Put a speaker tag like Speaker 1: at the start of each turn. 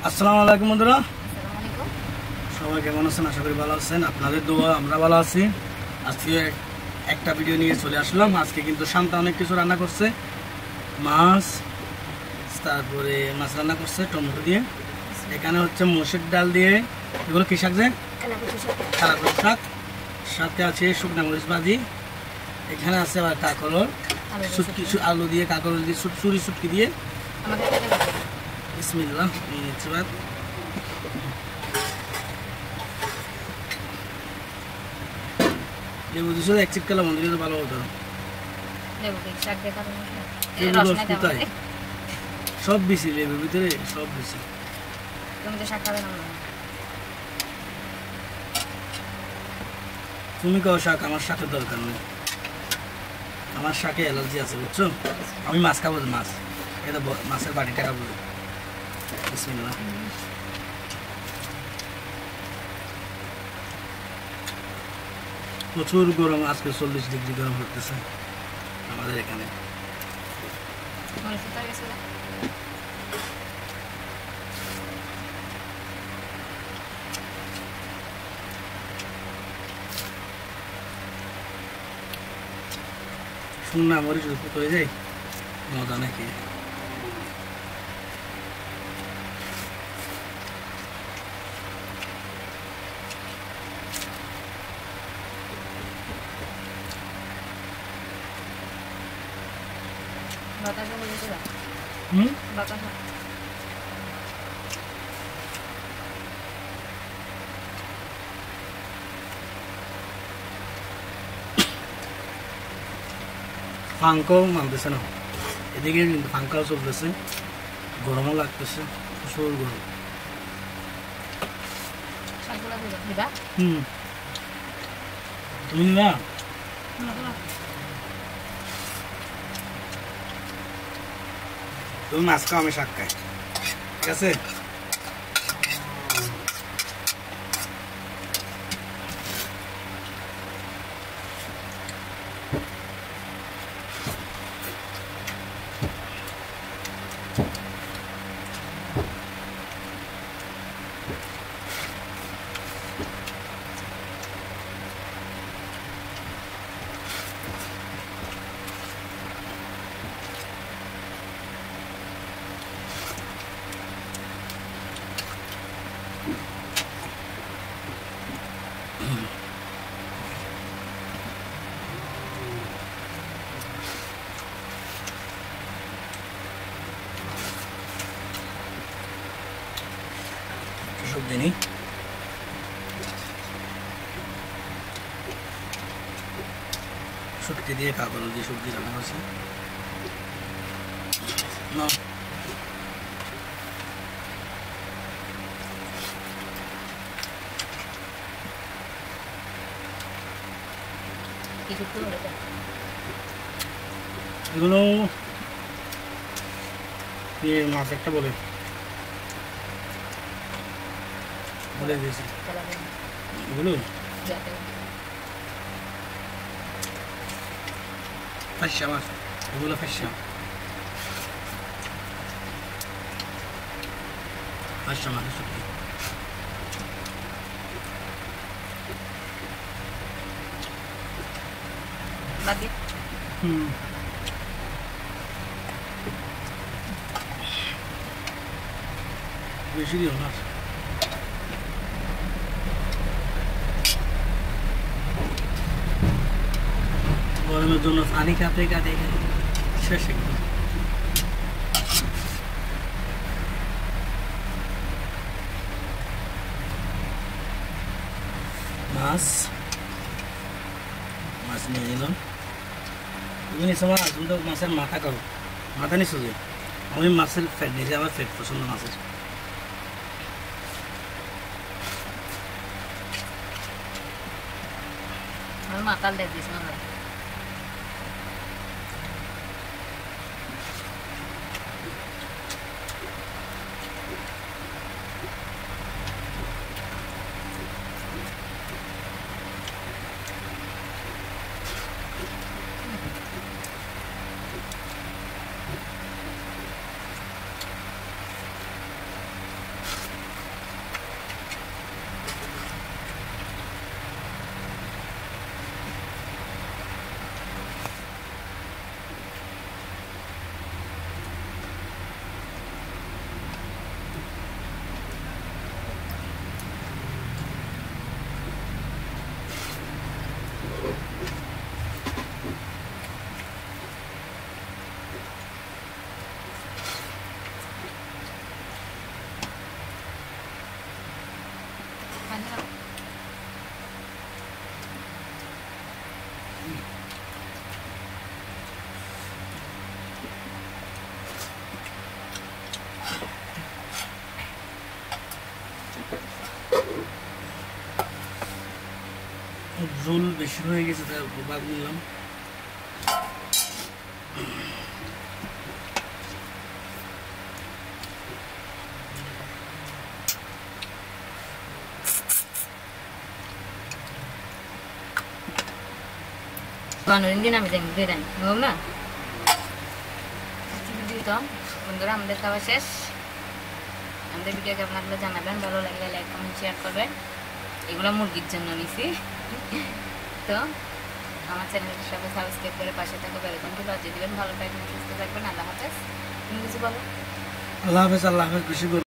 Speaker 1: আসসালামু আলাইকুম বন্ধুরা,
Speaker 2: আসসালামু আলাইকুম।
Speaker 1: সবাই কেমন আছেন? আশা করি ভালো আছেন। আপনাদের দোয়া আমরা ভালো আছি। আজকে একটা ভিডিও নিয়ে চলে আসলাম। আজকে কিন্তু শান্তা অনেক কিছু রান্না করছে, মাছ, তারপরে মাছ রান্না করছে টমেটো দিয়ে। এখানে হচ্ছে মসুর ডাল দিয়ে, এগুলো কি শাক যে কালাকুচি শাক, সাথে আছে শুকনা মরিচ ভাজি। এখানে আছে আবার কাঁকরোল, কিছু আলু দিয়ে কাঁকরোল দিয়ে চুরি শুটকি দিয়ে। বিসমিল্লাহ, নিয়ে নিচ্ছি ভাত। লেবু দিয়েছিল এক চিপ কালা মন্দিরে তো ভালো হতো। সব বেশি লেবুর ভিতরে সব বেশি। তুমি কাও শাক, আমার শাকের দরকার নেই। আমার শাকে অ্যালার্জি আছে বুঝছো। আমি মাছ খাবো, মাছ এটা মাছের বাটিটা খাবো। বিসমিল্লাহ। প্রচুর গরম, আজকে 40 ডিগ্রি গরম হতেছে আমাদের এখানে। শুননা মরিচ হয়ে যায়, মজা নাকি। ফাঙ্কাও মানতেছে না, এদিকে কিন্তু ফাঙ্কাও চলতেছে, গরমও লাগতেছে, প্রচুর গরম। তুমি না তুমি মাছ খাও, আমি শাক খাই, ঠিক আছে? সবজি নেই, শুটকি দিয়ে কাঁকরোল দিয়ে সবজি রান্না করছি না। এগুলো মাছ একটা বলে দিয়েছি, এগুলো ফাঁসা মাছ, এগুলো ফাঁসা মাছের সবজি। বেশি দিও না, গরমের জন্য পানি কাঁপে কাঁদে শেষ একদম। মাছ নিয়ে নিলাম। তুমি নিছো মাছ, তুমি তো মাছের মাথা খাও, মাথা নিছো যে। আমি মাছের ফ্যাট নিয়েছি, আমার ফ্যাট পছন্দ মাছের।
Speaker 2: মাতাল দেখ দিস না।
Speaker 1: ঝোল বেশি হয়ে গেছে তাই বাদ নিলাম।
Speaker 2: দিন আমি দেখি বেরাই হোক না তো বন্ধুরা, আমাদের খাওয়া শেষ। আমাদের ভিডিও কেমন লাগলো জানাবেন, ভালো লাগলে লাইক কমেন্ট শেয়ার করবেন। এগুলো মুরগির জন্য নিছি। তো আমার চ্যানেলটা সবাই সাবস্ক্রাইব করে পাশে থাকো, বেল আইকনটি বাজিয়ে দিবেন। ভালো থাকবেন, সুস্থ থাকবেন। আল্লাহ হাফেজ। তুমি কিছু বলো?
Speaker 1: আল্লাহ হাফেজ, আল্লাহ হাফেজ। বেশি